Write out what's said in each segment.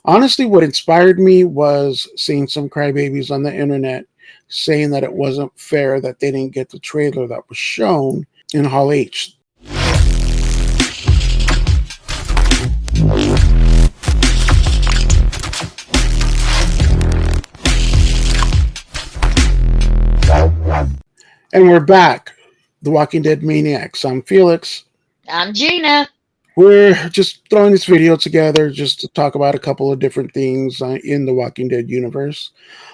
Honestly, what inspired me was seeing some crybabies on the internet saying that it wasn't fair that they didn't get the trailer that was shown in Hall H. And we're back. The Walking Dead Maniacs. I'm Felix. I'm Gina. We're just throwing this video together just to talk about a couple of different things in the Walking Dead universe.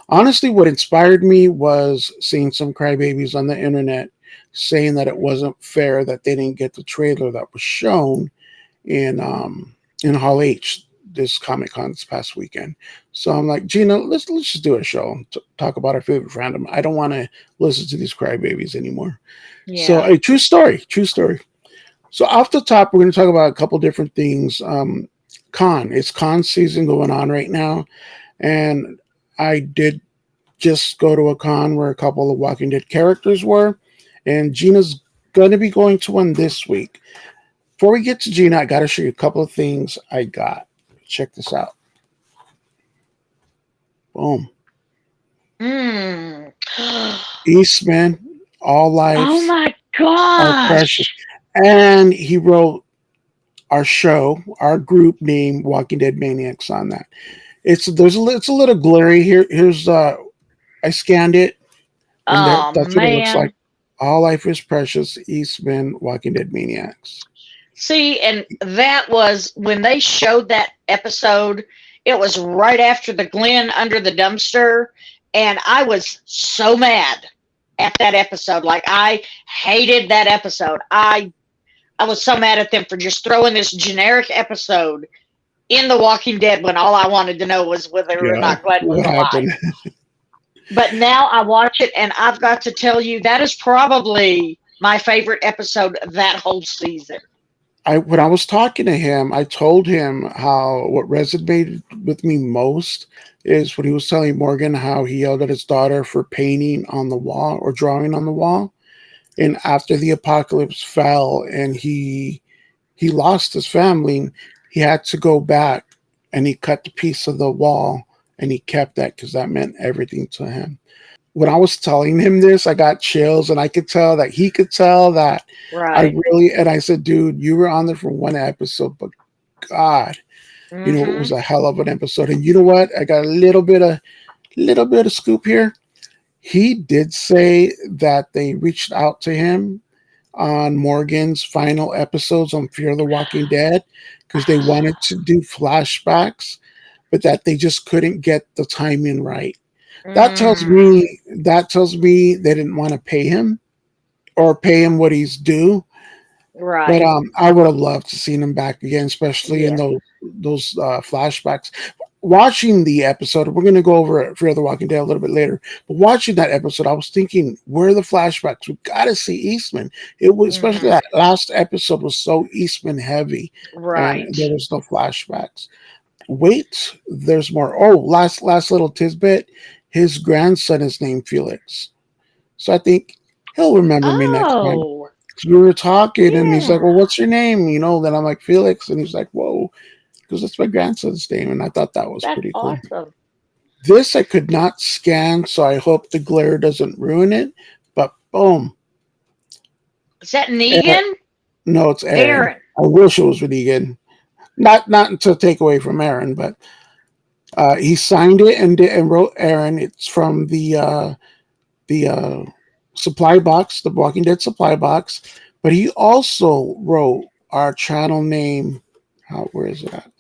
Honestly, what inspired me was seeing some crybabies on the internet saying that it wasn't fair that they didn't get the trailer that was shown in Hall H this Comic Con this past weekend. So I'm like, Gina, let's just do a show, talk about our favorite fandom. I don't want to listen to these crybabies anymore. So Yeah. a true story, true story. So off the top, we're going to talk about a couple different things. It's con season going on right now, and I did just go to a con where a couple of Walking Dead characters were, and Gina's going to be going to one this week. Before we get to Gina, I got to show you a couple of things I got. Check this out. Boom. Mm. Eastman, all Oh lives my are precious. gosh. And he wrote our show, our group name, Walking Dead Maniacs on that. It's a little blurry here. Here's I scanned it, and Oh that's what it looks like. man. All life is precious. Eastman, Walking Dead Maniacs. See, and that was when they showed that episode. It was right after the Glen under the dumpster, and I was so mad at that episode. Like I hated that episode. I was so mad at them for just throwing this generic episode in The Walking Dead when all I wanted to know was whether or Yeah, not Glenn was what alive. happened? But now I watch it, and I've got to tell you, that is probably my favorite episode of that whole season. I when I was talking to him, I told him how what resonated with me most is when he was telling Morgan how he yelled at his daughter for painting on the wall or drawing on the wall. And after the apocalypse fell and he lost his family, he had to go back and he cut the piece of the wall and he kept that because that meant everything to him. When I was telling him this, I got chills and I could tell that he could tell that Right. and I said, dude, you were on there for one episode, but God, it Mm-hmm. was a hell of an episode. And you know what? I got a little bit of scoop here. He did say that they reached out to him on Morgan's final episodes on Fear the Walking Dead because they wanted to do flashbacks, but that they just couldn't get the timing right. Mm, That tells me they didn't want to pay him or pay him what he's due. But right. I would have loved to seen him back again, especially in Yes. those flashbacks. Watching the episode, we're going to go over Fear the Walking Dead a little bit later. But watching that episode, I was thinking, where are the flashbacks? We got to see Eastman. It was especially Mm-hmm. that last episode was so Eastman heavy, and Right. there was no flashbacks. Wait, there's more. Oh, last little tidbit. His grandson is named Felix, so I think he'll remember me next time. Oh, 'Cause we were talking, and he's like, "Well, yeah. what's your name?" Then I'm like Felix, and he's like, "Whoa," because that's my grandson's name, and I thought that was That's pretty cool. awesome. This I could not scan, so I hope the glare doesn't ruin it. But boom, Is that Aaron, Negan? no, it's Aaron. Aaron. I wish it was with Egan. Not to take away from Aaron, but he signed it and wrote Aaron. It's from the supply box, the Walking Dead supply box. But he also wrote our channel name. Where is it at?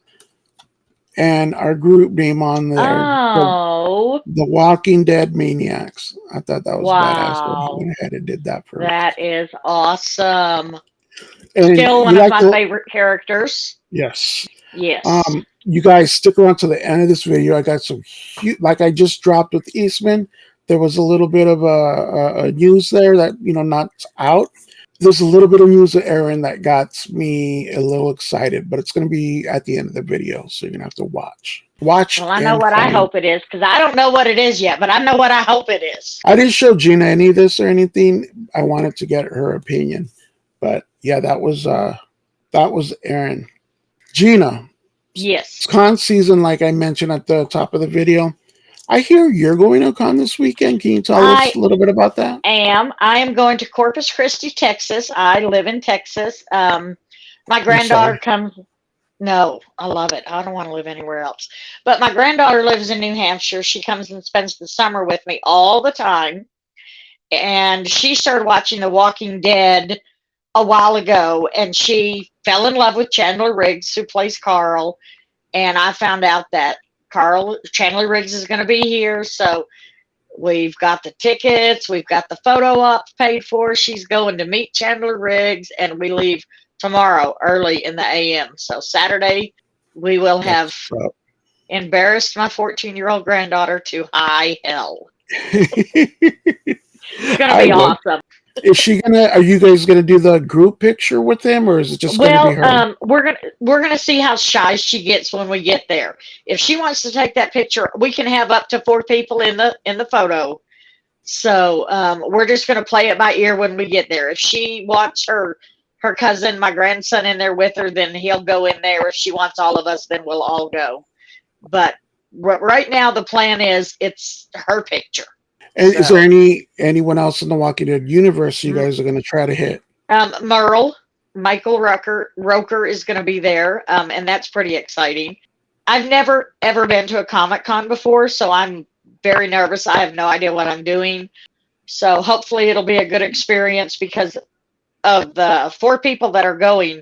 And our group name on there. Oh, The Walking Dead Maniacs. I thought that was badass. So he wow. went ahead and did that for us. That is awesome. And Still you one of like my the favorite characters. yes. Yes. You guys stick around to the end of this video. I got some like I just dropped with Eastman. There was a little bit of a news there that not out. There's a little bit of news of Aaron that got me a little excited, but it's going to be at the end of the video, so you're gonna have to watch Well, I know and what I find. hope it is because I don't know what it is yet, but I know what I hope it is. I didn't show Gina any of this or anything. I wanted to get her opinion, but yeah, that was Aaron. Gina, Yes. It's con season, like I mentioned at the top of the video. I hear you're going to con this weekend. Can you tell us I a little bit about that? I am going to Corpus Christi, Texas. I live in Texas. My I'm granddaughter sorry. comes. No, I love it. I don't want to live anywhere else. But my granddaughter lives in New Hampshire. She comes and spends the summer with me all the time. And she started watching The Walking Dead a while ago, and she fell in love with Chandler Riggs, who plays Carl. And I found out that Chandler Riggs is going to be here. So we've got the tickets, we've got the photo op paid for. She's going to meet Chandler Riggs, and we leave tomorrow early in the AM. So Saturday, we will have That's embarrassed my 14-year-old granddaughter to high hell. It's going to I be would. awesome. Is she gonna? Are you guys gonna do the group picture with him, or is it just gonna be Well, her? we're gonna see how shy she gets when we get there. If she wants to take that picture, we can have up to 4 people in the photo. So we're just going to play it by ear when we get there. If she wants her cousin, my grandson, in there with her, then he'll go in there. If she wants all of us, then we'll all go. But right now, the plan is it's her picture. And is there So anyone else in the Walking Dead universe you guys are gonna try to hit? Merle, Michael Roker is going to be there, and that's pretty exciting. I've never ever been to a Comic Con before, so I'm very nervous. I have no idea what I'm doing. So hopefully it'll be a good experience because of the 4 people that are going,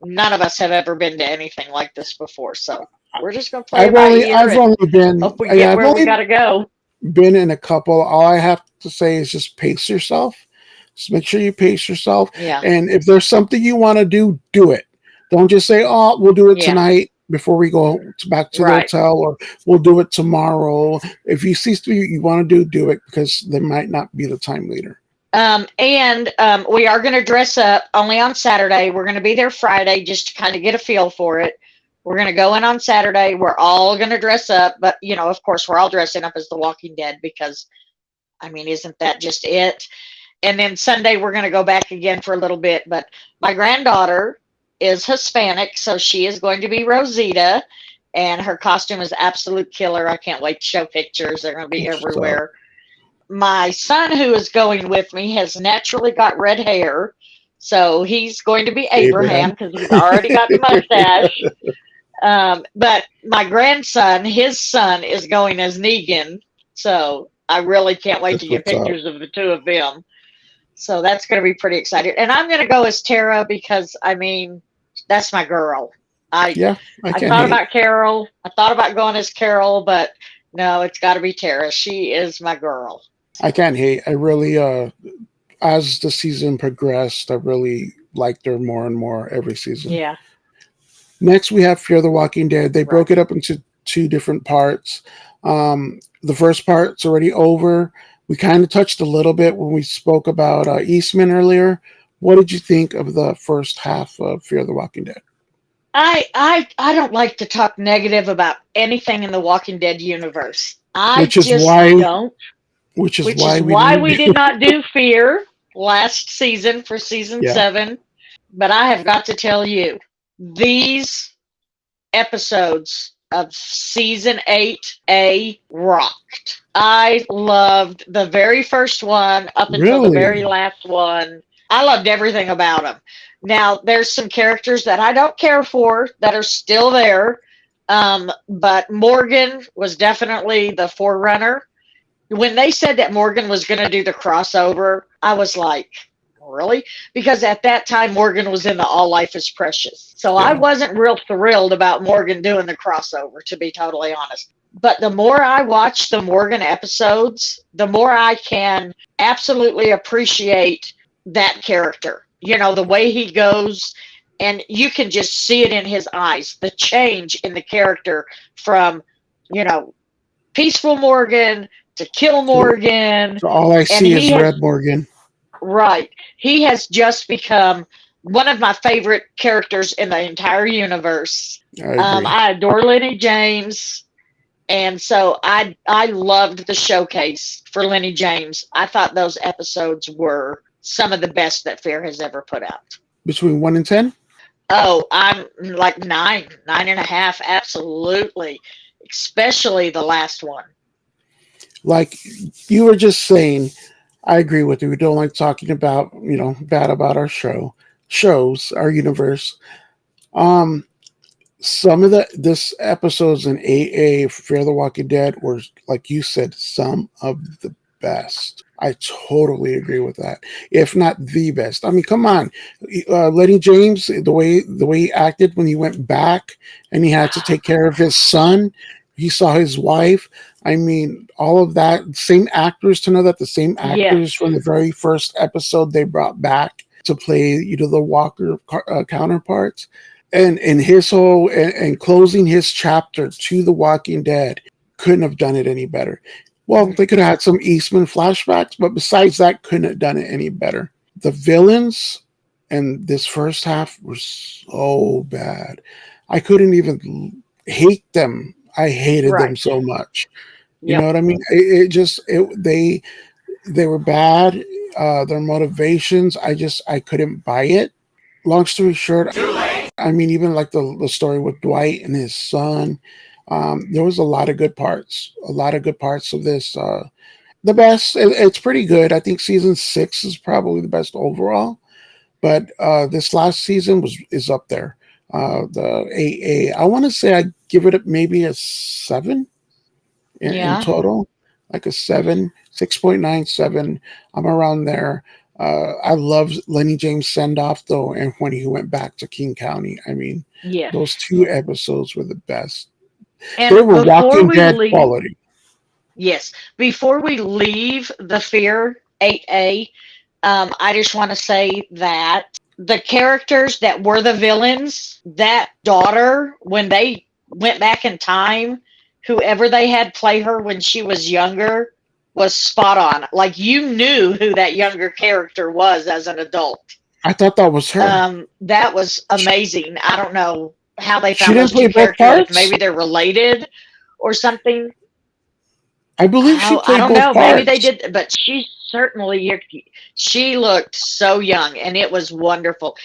none of us have ever been to anything like this before. So we're just gonna play it by ear I've and only been hope we yeah get I've where we only gotta go. been in a couple. All I have to say is just pace yourself. Just make sure you pace yourself. Yeah, And if there's something you want to do, do it. Don't just say, "Oh, we'll do it yeah, tonight before we go back to the right. hotel," or "We'll do it tomorrow." If you see something you want to do, do it because there might not be the time later. And we are going to dress up only on Saturday. We're going to be there Friday just to kind of get a feel for it. We're going to go in on Saturday. We're all going to dress up, but of course, we're all dressing up as The Walking Dead because, I mean, isn't that just it? And then Sunday, we're going to go back again for a little bit. But my granddaughter is Hispanic, so she is going to be Rosita, and her costume is absolute killer. I can't wait to show pictures. They're going to be So, everywhere. My son, who is going with me, has naturally got red hair, so he's going to be Abraham Abraham. because he's already got the mustache. But my grandson, his son, is going as Negan, so I really can't wait That's to get what's up. pictures of the two of them. So that's going to be pretty exciting. And I'm going to go as Tara because, I mean, that's my girl. I Yeah, I I can't thought hate. about Carol. I thought about going as Carol, but no, it's got to be Tara. She is my girl. I can't hate. I really as the season progressed, I really liked her more and more every season. Yeah, Next, we have Fear the Walking Dead. They right. broke it up into two different parts. The first part's already over. We kind of touched a little bit when we spoke about Eastman earlier. What did you think of the first half of Fear the Walking Dead? I don't like to talk negative about anything in the Walking Dead universe. I Which is just why, don't, which is which is why we why didn't we do. did not do Fear last season for season Yeah, 7. But I have got to tell you, these episodes of season 8A rocked. I loved the very first one up until the very really. last one. I loved everything about them. Now, there's some characters that I don't care for that are still there, but Morgan was definitely the forerunner. When they said that Morgan was going to do the crossover, I was like, really? Because at that time, Morgan was in the All Life is Precious. So I Yeah. wasn't real thrilled about Morgan doing the crossover, to be totally honest. But the more I watch the Morgan episodes, the more I can absolutely appreciate that character. The way he goes, and you can just see it in his eyes, the change in the character from, you know, peaceful Morgan to kill So, Morgan. so all I And see is Red Morgan. right, he has just become one of my favorite characters in the entire universe. I agree. I adore Lenny James. And so I loved the showcase for Lenny James. I thought those episodes were some of the best that Fair has ever put out. Between 1 and 10? Oh, I'm like nine, 9.5, absolutely. Especially the last one. Like you were just saying, I agree with you. We don't like talking about, bad about our shows, our universe. Um, some of the this episodes in AA Fear the Walking Dead were, like you said, some of the best. I totally agree with that. If not the best. I mean, come on, Lenny James, the way he acted when he went back and he had to take care of his son. He saw his wife. I mean, all of that. Same actors, to know that the same actors Yes. from the very first episode they brought back to play, the Walker counterparts, and his whole and closing his chapter to The Walking Dead, couldn't have done it any better. Well, they could have had some Eastman flashbacks, but besides that, couldn't have done it any better. The villains in this first half were so bad. I couldn't even hate them. I hated them Right. so much. You know Yep. what I mean? They were bad. Their motivations, I couldn't buy it. Long story short, I mean, even like the story with Dwight and his son, there was a lot of good parts. A lot of good parts of this. The best, it's pretty good. I think season 6 is probably the best overall. But this last season is up there. The AA, I want to say I give it maybe a 7 in Yeah. total, like a 7, 6.97. I'm around there. I love Lenny James send off though, and when he went back to King County. I mean, Yes. those two episodes were the best. They And were before Walking we Dead leave, quality. yes, before we leave the Fear 8A, I just want to say that the characters that were the villains, that daughter, when they went back in time, whoever they had play her when she was younger was spot on. Like you knew who that younger character was as an adult. I thought that was her. That was amazing. I don't know how they She found didn't those play two both characters, if parts. maybe they're related or something. I believe she I played don't both know. Maybe they parts. did, but she looked so young, and it was wonderful.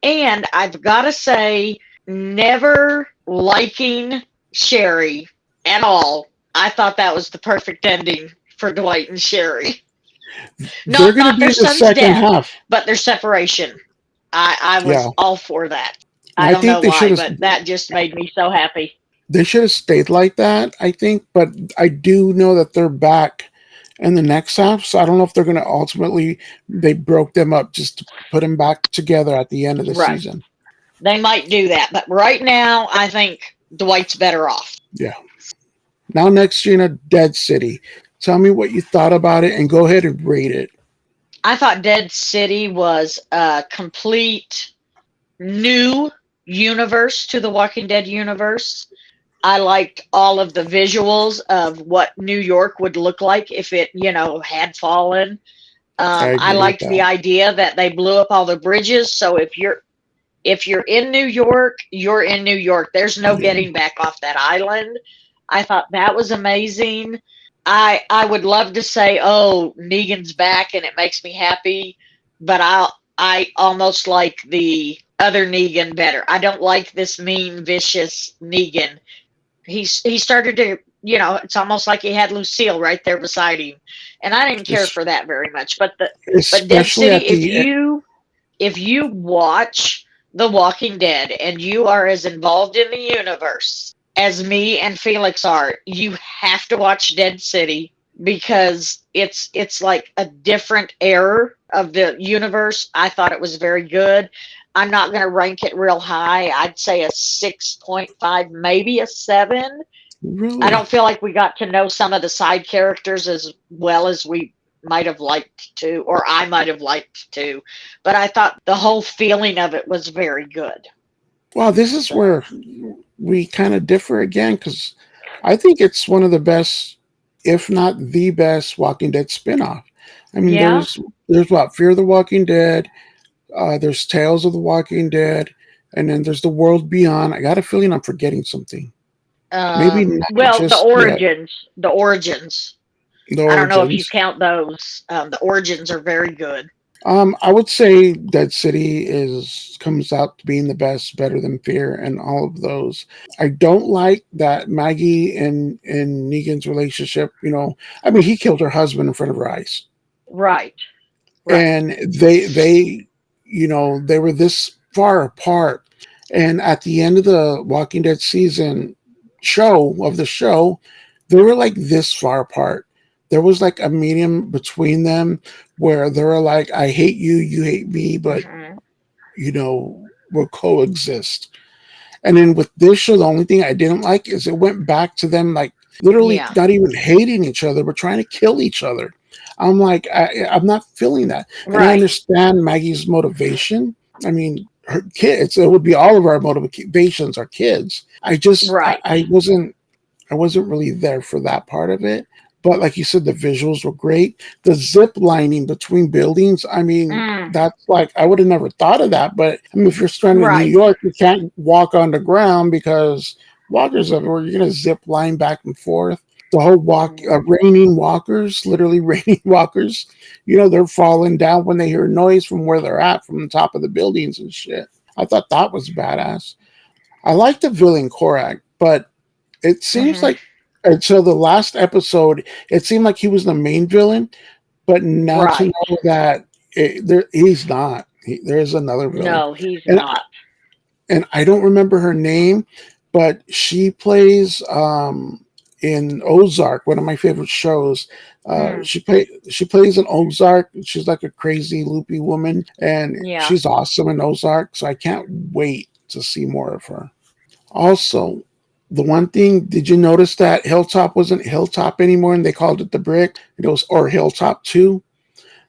And I've got to say, never liking Sherry at all. I thought that was the perfect ending for Dwight and Sherry. They're Not going to their be in the son's second death, half. but their separation. I Yeah, was all for that. I I don't think know they should why, have. but that just made me so happy. They should have stayed like that, I think, but I do know that they're back in the next half, so I don't know if they're going to ultimately they broke them up just to put them back together at the end of the Right. season. They might do that, but right now, I think Dwight's better off. Yeah. Now next, Gina, Dead City. Tell me what you thought about it, and go ahead and rate it. I thought Dead City was a complete new universe to the Walking Dead universe. I liked all of the visuals of what New York would look like if it, had fallen. I I agree with liked the that. idea that they blew up all the bridges. So if you're in New York, you're in New York. There's no Yeah. getting back off that island. I thought that was amazing. I would love to say, oh, Negan's back and it makes me happy, but I almost like the other Negan better. I don't like this mean, vicious Negan. He started to, it's almost like he had Lucille right there beside him, and I didn't care Es- for that very much. But Dead Especially City, at if the you watch The Walking Dead and you are as involved in the universe as me and Felix are, you have to watch Dead City because it's like a different era of the universe. I thought it was very good. I'm not going to rank it real high. I'd say a 6.5, maybe a 7. I really. don't feel like we got to know some of the side characters as well as we might have liked to, or I might have liked to. But I thought the whole feeling of it was very good. Wow, this is So, where we kind of differ again because I think it's one of the best, if not the best, Walking Dead spinoff. I mean, yeah. there's what Fear the Walking Dead, there's Tales of the Walking Dead, and then there's the World Beyond. I got a feeling I'm forgetting something. Maybe not Well, the just yet. origins, the origins. The I don't know if you Origins. count those. The origins are very good. I would say Dead City is comes out to being the best, better than Fear, and all of those. I don't like that Maggie and Negan's relationship. I mean, he killed her husband in front of her eyes, Right. Right. and they were this far apart. And at the end of the Walking Dead season show, they were like this far apart. There was like a medium between them where they were like, I hate you, you hate me, but Hmm. we'll coexist. And then with this show, the only thing I didn't like is it went back to them like literally Yeah. not even hating each other, but trying to kill each other. I'm like, I'm not feeling that. And I Right. understand Maggie's motivation. I mean, her kids, it would be all of our motivations, our kids. Right. I wasn't really there for that part of it. But like you said, the visuals were great. The zip lining between buildings, I mean, Mm. that's like, I would have never thought of that. But I mean, if you're stranded in New Right. York, you can't walk on the ground because walkers everywhere. You're going to zip line back and forth. The whole raining walkers, literally raining walkers, they're falling down when they hear noise from where they're at, from the top of the buildings and shit. I thought that was badass. I like the villain Korak, but it seems Hmm. like until the last episode, it seemed like he was the main villain. But now to Right. know that he's not. There's another villain, No, he's and not. I don't remember her name, but she plays in Ozark, one of my favorite shows. Mm. She plays in Ozark. She's like a crazy loopy woman, and Yeah. she's awesome in Ozark. So I can't wait to see more of her. Also, the one thing, did you notice that Hilltop wasn't Hilltop anymore and they called it the Brick? It was or Hilltop 2.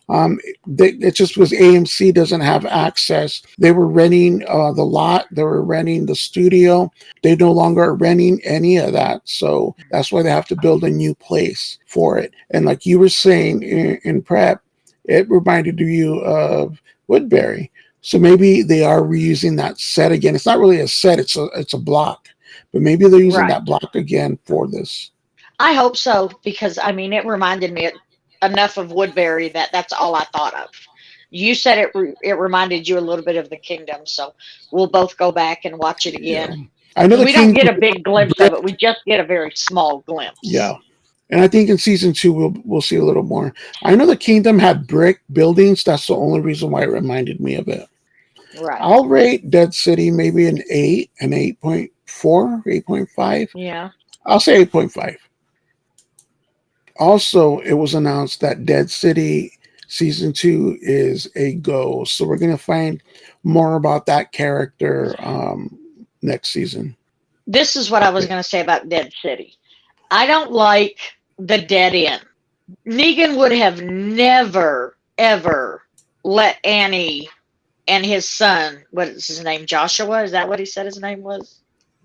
It's just because AMC doesn't have access. They were renting the lot, they were renting the studio. They no longer are renting any of that. So that's why they have to build a new place for it. And like you were saying in prep, it reminded you of Woodbury. So maybe they are reusing that set again. It's not really a set, it's a block. But maybe they're using Right. that block again for this. I hope so because I mean it reminded me enough of Woodbury that that's all I thought of. You said it reminded you a little bit of the Kingdom, so we'll both go back and watch it Yeah. again. I know the We don't King. get a big glimpse of it. We just get a very small glimpse. Yeah. And I think in season 2 we'll see a little more. I know the kingdom had brick buildings. That's the only reason why it reminded me of it. Right. I'll rate Dead City maybe an 8, an 8.4, 8.5. Yeah. I'll say 8.5. Also, it was announced that Dead City season 2 is a go. So we're gonna find more about that character next season. This is what I was going to say about Dead City. I don't like the dead end. Negan would have never, ever let Annie and his son, what is his name, Joshua? Is that what he said his name was?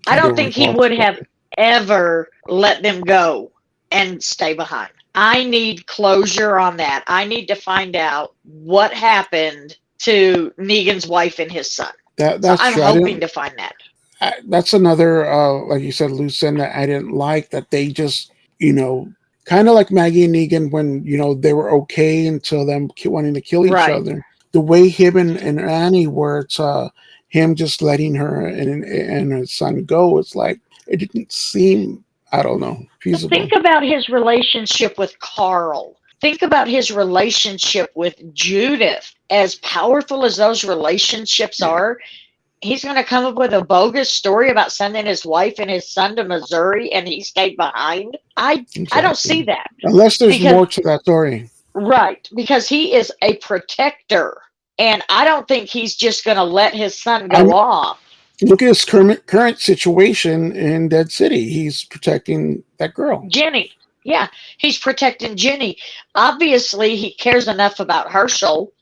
I I don't don't think he recall. would have ever let them go and stay behind. I need closure on that. I need to find out what happened to Negan's wife and his son. So That's I'm true. I hoping didn't to find that. that's another like you said loose end that I didn't like, that they just you know kind of like Maggie and Negan when they were okay until them wanting to kill each Right. other. The way him and Annie were, it's him just letting her and her son go. It's like it didn't seem, I don't know, But feasible. think about his relationship with Carl. Think about his relationship with Judith. As powerful as those relationships Yeah, are, he's going to come up with a bogus story about sending his wife and his son to Missouri and he stayed behind. I don't see exactly. that Unless there's because more to that story. right, because he is a protector and I don't think he's just going to let his son I'm go off. Look at his current situation in Dead City. He's protecting that girl. Jenny. Yeah, he's protecting Jenny. Obviously, he cares enough about Herschel.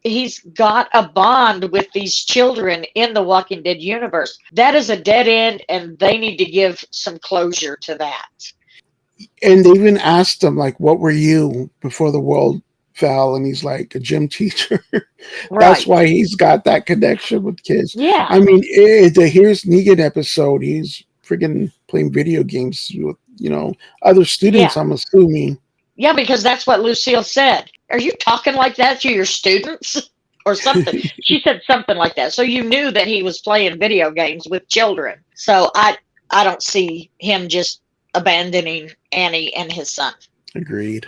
He's got a bond with these children in the Walking Dead universe. That is a dead end, and they need to give some closure to that. And they even asked him like, "What were you before the world fell?" And he's like, "A gym teacher." That's Right. why he's got that connection with kids. Yeah. I mean, the Here's Negan episode. He's freaking playing video games with other students. Yeah. I'm assuming. Yeah, because that's what Lucille said. are you talking like that to your students or something? She said something like that. So you knew that he was playing video games with children. So I don't see him just abandoning Annie and his son. Agreed.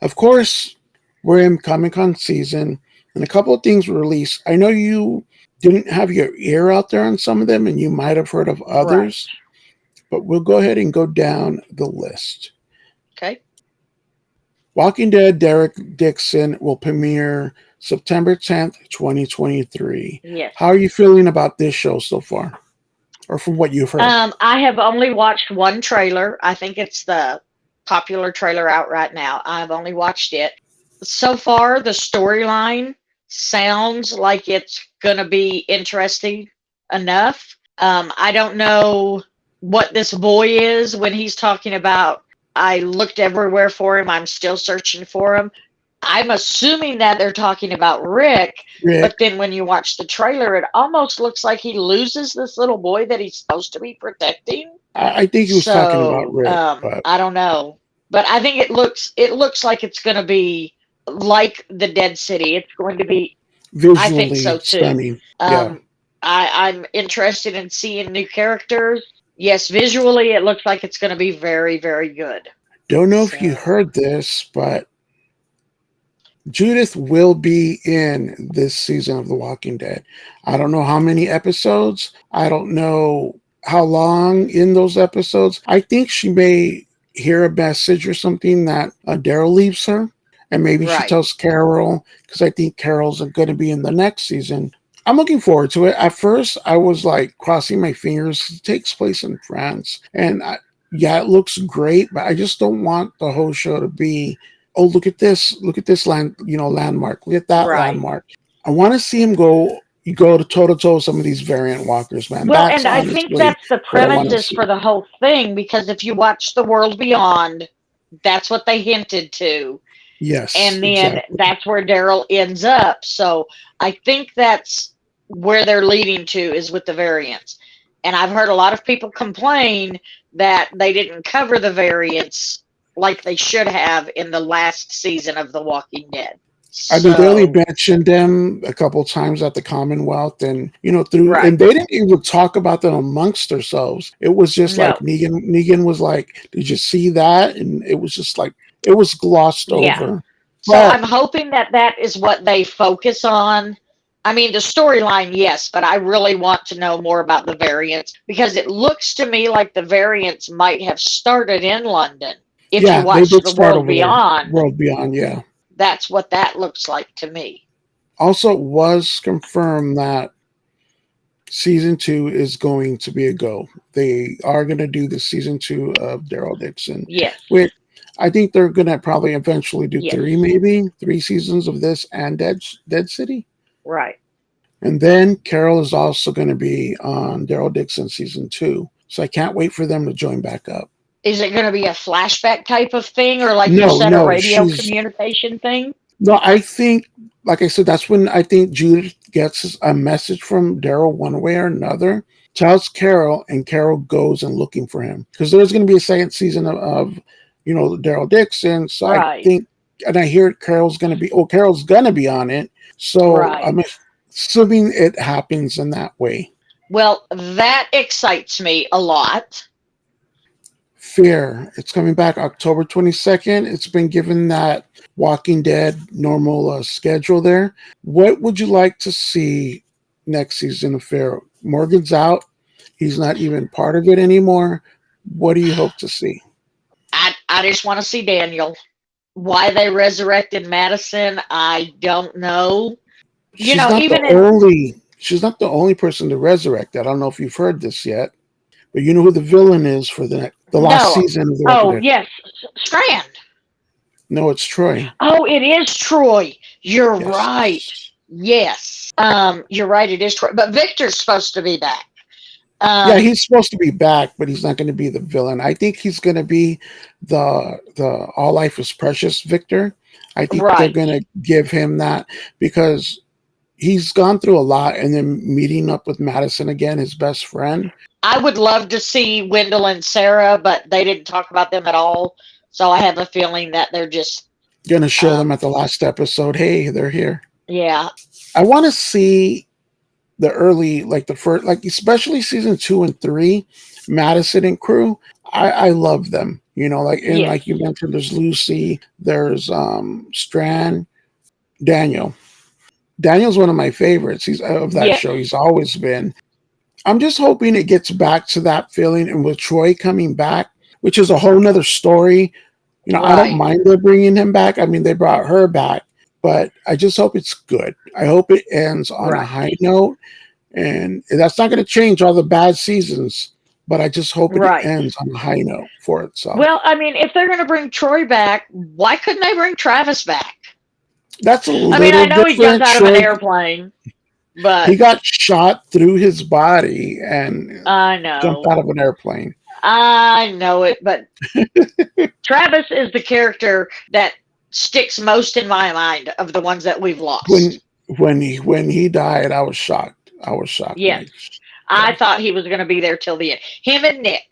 Of course, we're in Comic Con season, and a couple of things were released. I know you didn't have your ear out there on some of them, and you might have heard of Right. others, but we'll go ahead and go down the list. Okay. Walking Dead Derek Dixon will premiere September 10th, 2023. Yes. How are you feeling about this show so far? Or from what you've heard? I have only watched one trailer. I think it's the popular trailer out right now. I've only watched it. So far, the storyline sounds like it's going to be interesting enough. I don't know what this boy is when he's talking about, I looked everywhere for him. I'm still searching for him. I'm assuming that they're talking about Rick, Rick, but then when you watch the trailer, it almost looks like he loses this little boy that he's supposed to be protecting. I think he was talking about So Rick, but I don't know, but I think it looks like it's going to be like the Dead City. It's going to be. I think visually so too. stunning. Yeah. Um, I'm interested in seeing new characters. Yes, visually it looks like it's going to be very, very good. Don't know if you So heard this, but Judith will be in this season of The Walking Dead. I don't know how many episodes. I don't know how long in those episodes. I think she may hear a message or something that Daryl leaves her. And maybe she right, tells Carol, because I think Carol's going to be in the next season. I'm looking forward to it. At first, I was like crossing my fingers. It takes place in France. And yeah, it looks great, but I just don't want the whole show to be, oh, look at this landmark, look at that right. landmark. I want to see him go to toe to toe with some of these variant walkers, man. Well, That's and I think honestly that's the what I want to premises see. for the whole thing because if you watch The World Beyond, that's what they hinted to. Yes, And then exactly. that's where Daryl ends up. So I think that's where they're leading to is with the variants. And I've heard a lot of people complain that they didn't cover the variants like they should have in the last season of The Walking Dead. I mean, they only So, mentioned them a couple times at the Commonwealth, and right. and they didn't even talk about them amongst themselves. It was just like No. Negan. Negan was like, "Did you see that?" And it was just like it was glossed Yeah. over. So But I'm hoping that that is what they focus on. I mean, the storyline, yes, but I really want to know more about the variants because it looks to me like the variants might have started in London. If you yeah, they watch did The start World over there. Beyond, World Beyond, yeah. that's what that looks like to me. Also, it was confirmed that season two is going to be a go. They are going to do the season two of Daryl Dixon, Yes, which I think they're going to probably eventually do yes, three, maybe three seasons of this and Dead City. right. And then Carol is also going to be on Daryl Dixon season two. So I can't wait for them to join back up. Is it going to be a flashback type of thing or, like you No, said, a no, radio she's communication thing? no. I think, like I said, that's when I think Judith gets a message from Daryl one way or another, tells Carol, and Carol goes and looking for him because there's going to be a second season of Daryl Dixon. So I Right, think, and I hear Carol's going to be on it. So right. I'm assuming it happens in that way. Well, that excites me a lot. Fear. It's coming back October 22nd. It's been given that Walking Dead normal schedule there. What would you like to see next season of Fear? Morgan's out. He's not even part of it anymore. What do you hope to see? I just want to see Daniel. Why they resurrected Madison, I don't know. You She's know, not the even in only she's not the only person to resurrect. I don't know if you've heard this yet, but you know who the villain is for the last no, season of The Walking oh Dead. yes, Strand. No, it's Troy. Oh, it is Troy. You're right. Yes. Yes, you're right. It is Troy, but Victor's supposed to be back. Yeah, Um, he's supposed to be back, but he's not going to be the villain. I think he's going to be the all life is precious Victor. I think they're right. going to give him that because he's gone through a lot, and then meeting up with Madison again, his best friend. I would love to see Wendell and Sarah, but they didn't talk about them at all. So I have a feeling that they're just Gonna show them Um, at the last episode. Hey, they're here. yeah, I want to see the early, like the first, like especially season 2 and 3, Madison and crew. I love them. Like and yes, like you mentioned, there's Lucy, there's Strand, Daniel. Daniel's one of my favorites. He's of that yes, show. He's always been. I'm just hoping it gets back to that feeling, and with Troy coming back, which is a whole nother story. I don't right, mind them bringing him back. I mean, they brought her back, but I just hope it's good. I hope it ends on a right, high note, and that's not going to change all the bad seasons. But I just hope it right. ends on a high note for itself. Well, I mean, if they're going to bring Troy back, why couldn't they bring Travis back? That's a I mean, I little know he jumped different. out of an Troy, airplane, but he got shot through his body and I jumped know. out of an airplane. I know it, but Travis is the character that sticks most in my mind of the ones that we've When lost. when he died, I was shocked. I was shocked. Yes. Like, I yeah. thought he was going to be there till the end. Him and Nick.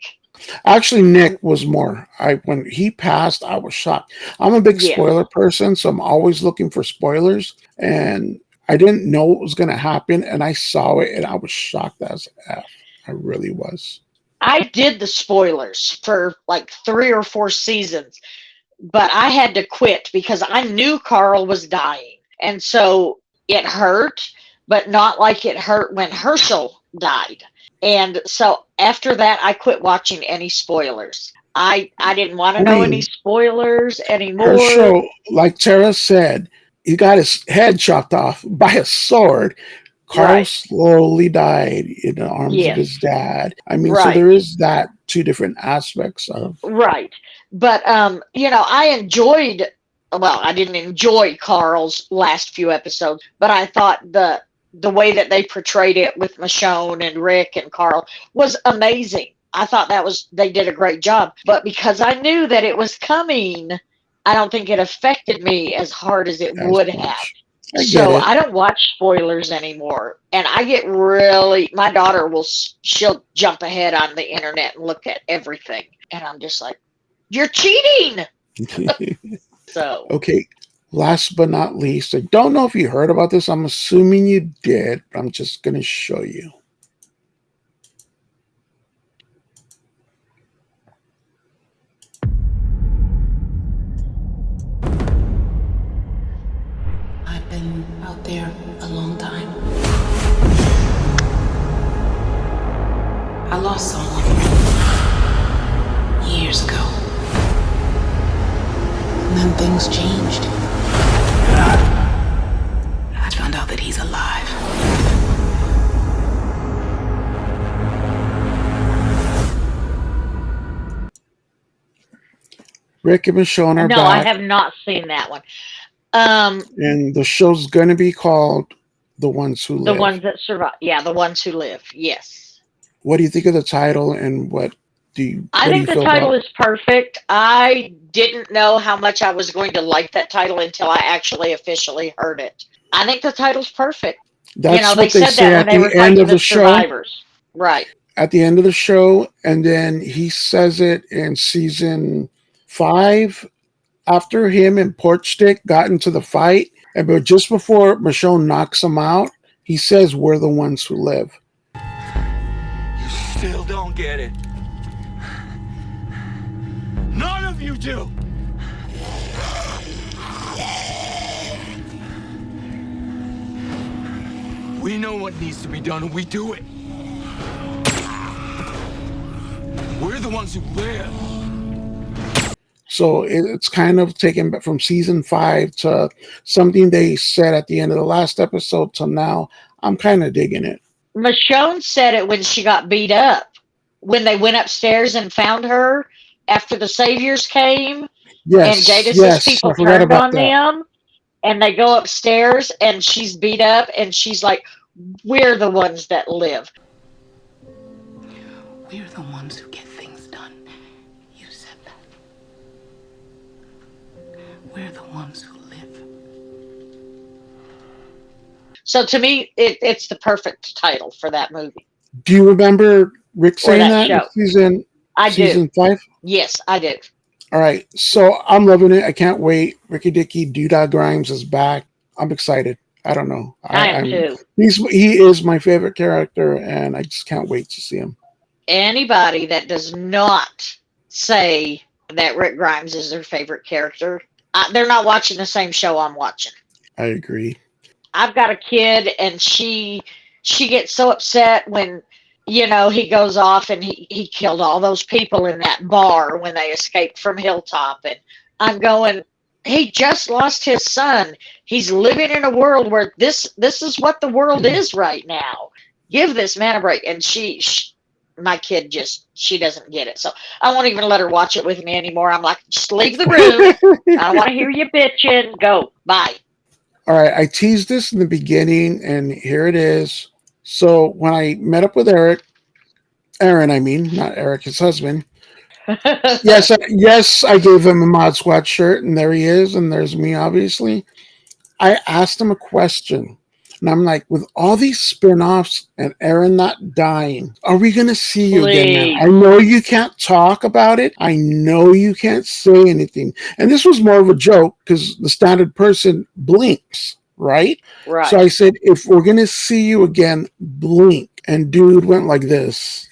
Actually, Nick was more. I When he passed, I was shocked. I'm a big Yes. spoiler person, so I'm always looking for spoilers. And I didn't know what was going to happen, and I saw it, and I was shocked as f. I really was. I did the spoilers for like 3 or 4 seasons, but I had to quit because I knew Carl was dying. And so it hurt, but not like it hurt when Herschel died. And so after that, I quit watching any spoilers. I didn't want to know any Same. spoilers anymore. Herschel, like Tara said, he got his head chopped off by a sword. Carl Right. slowly died in the arms of Yes. his dad. I mean, so Right. there is that two different aspects of. Right. But I enjoyed, well, I didn't enjoy Carl's last few episodes, but I thought the way that they portrayed it with Michonne and Rick and Carl was amazing. I thought they did a great job. But because I knew that it was coming, I don't think it affected me as hard as it As would have. much. I get So it. I don't watch spoilers anymore. And I get really, my daughter she'll jump ahead on the internet and look at everything. And I'm just like, you're cheating. So Okay. Last but not least, I don't know if you heard about this. I'm assuming you did. But I'm just going to show you. I've been out there a long time. I lost someone years ago. And then things changed. I found out that he's alive. Rick and Michonne are no, I back, have not seen that one. Um, and the show's going to be called The Ones Who the Live. ones that survive. Yeah, the ones who live. Yes. What do you think of the title, and what do I you think the feel title about? is perfect. I didn't know how much I was going to like that title until I actually officially heard it. I think the title's perfect. That's They what they said say that when at they the were end fighting of the the show. survivors. Right. At the end of the show, and then he says it in season 5 after him and Porch Stick got into the fight, and but just before Michonne knocks him out, he says, "We're the ones who live." You still don't get it. None of you do. We know what needs to be done and we do it. We're the ones who live. So it's kind of taken from season 5 to something they said at the end of the last episode till now. I'm kind of digging it. Michonne said it when she got beat up. When they went upstairs and found her after the saviors came and Yes, Jadis's yes, I people forgot turned about on that. them and they go upstairs and she's beat up and she's like, we're the ones that live. We're the ones who get things done. You said that. We're the ones who live. So to me, it's the perfect title for that movie Do you remember Rick or saying that that in show. season I do. season 5? Yes, I do. All right, so I'm loving it. I can't wait. Ricky Dicky Doodah Grimes is back. I'm excited. I don't know. I am I'm too. he is my favorite character, and I just can't wait to see him. Anybody that does not say that Rick Grimes is their favorite character, they're not watching the same show I'm watching. I agree. I've got a kid, and she gets so upset when he goes off and he killed all those people in that bar when they escaped from Hilltop, and I'm going. He just lost his son. He's living in a world where this is what the world is right now. Give this man a break. And she my kid she doesn't get it. So I won't even let her watch it with me anymore. I'm like, just leave the room. I don't want to hear you bitching. Go. Bye. All right, I teased this in the beginning, and here it is. So when I met up with Aaron, I mean, not Eric, his husband. Yes, I gave him a Mod Squad shirt, and there he is, and there's me, obviously. I asked him a question, and I'm like, with all these spin-offs and Aaron not dying, are we going to see you again, man? I know you can't talk about it. I know you can't say anything. And this was more of a joke because the standard person blinks, right? Right. So I said, if we're going to see you again, blink. And dude went like this.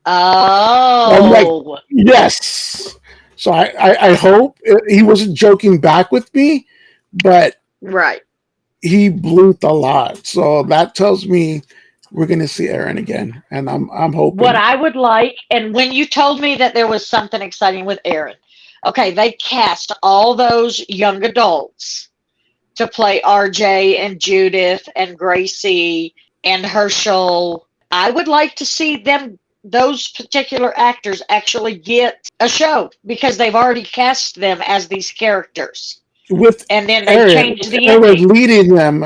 I'm like, Oh. yes. So I hope he wasn't joking back with me, but Right. he blinked a lot. So that tells me we're going to see Aaron again, and I'm hoping. What I would like, and when you told me that there was something exciting with Aaron, okay, they cast all those young adults to play RJ and Judith and Gracie and Herschel. I would like to see those particular actors actually get a show because they've already cast them as these characters. With and then they Aaron, changed the Aaron ending. leading them,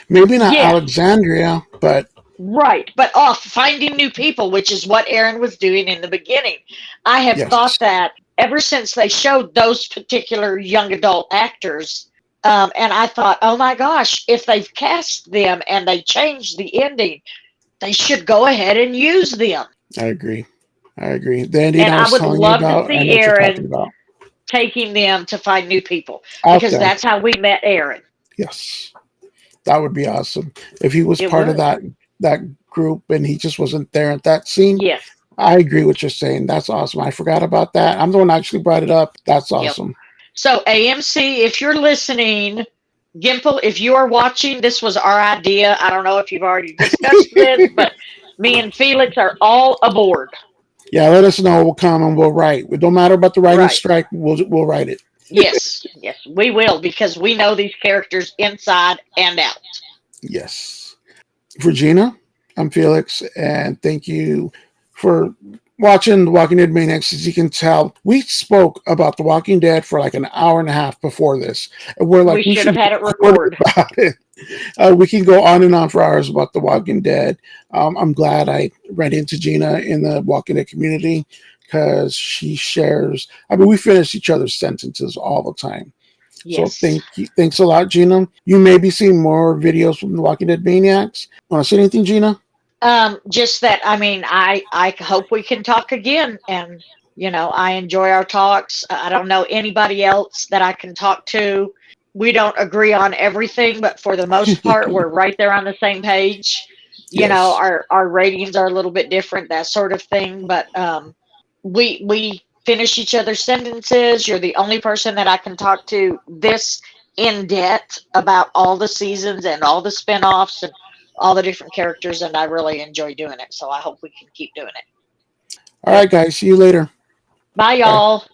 maybe not Yeah. Alexandria, but Right, but finding new people, which is what Aaron was doing in the beginning. I have yes. thought that ever since they showed those particular young adult actors, and I thought, oh my gosh, if they've cast them and they changed the ending, they should go ahead and use them. I agree. The ending And I I was would telling you love to about, I see know what you're talking Aaron about. taking them to find new people Out because there. that's how we met Aaron. Yes. That would be awesome. If he was part of that group and he just wasn't there at that scene. Yes. I agree with what you're saying. That's awesome. I forgot about that. I'm the one that actually brought it up. That's awesome. Yep. So AMC, if you're listening, Gimple, if you are watching, this was our idea. I don't know if you've already discussed this, but me and Felix are all aboard. Yeah, let us know. We'll come and we'll write. It don't matter about the writing strike. We'll write it. Yes, we will because we know these characters inside and out. Yes. Regina, I'm Felix, and thank you for watching The Walking Dead Maniacs. As you can tell, we spoke about The Walking Dead for like an hour and a half before this. And we're like, we should have had it recorded. About it. We can go on and on for hours about The Walking Dead. I'm glad I ran into Gina in the Walking Dead community because she shares. I mean, we finish each other's sentences all the time. Yes. So thanks a lot, Gina. You may be seeing more videos from The Walking Dead Maniacs. Want to say anything, Gina? Just that, I mean, I hope we can talk again. And, I enjoy our talks. I don't know anybody else that I can talk to. We don't agree on everything, but for the most part, we're right there on the same page. Yes. Our ratings are a little bit different, that sort of thing. But we finish each other's sentences. You're the only person that I can talk to this in depth about all the seasons and all the spinoffs and all the different characters, and I really enjoy doing it. So I hope we can keep doing it. All right, guys. See you later. Bye, y'all. Bye.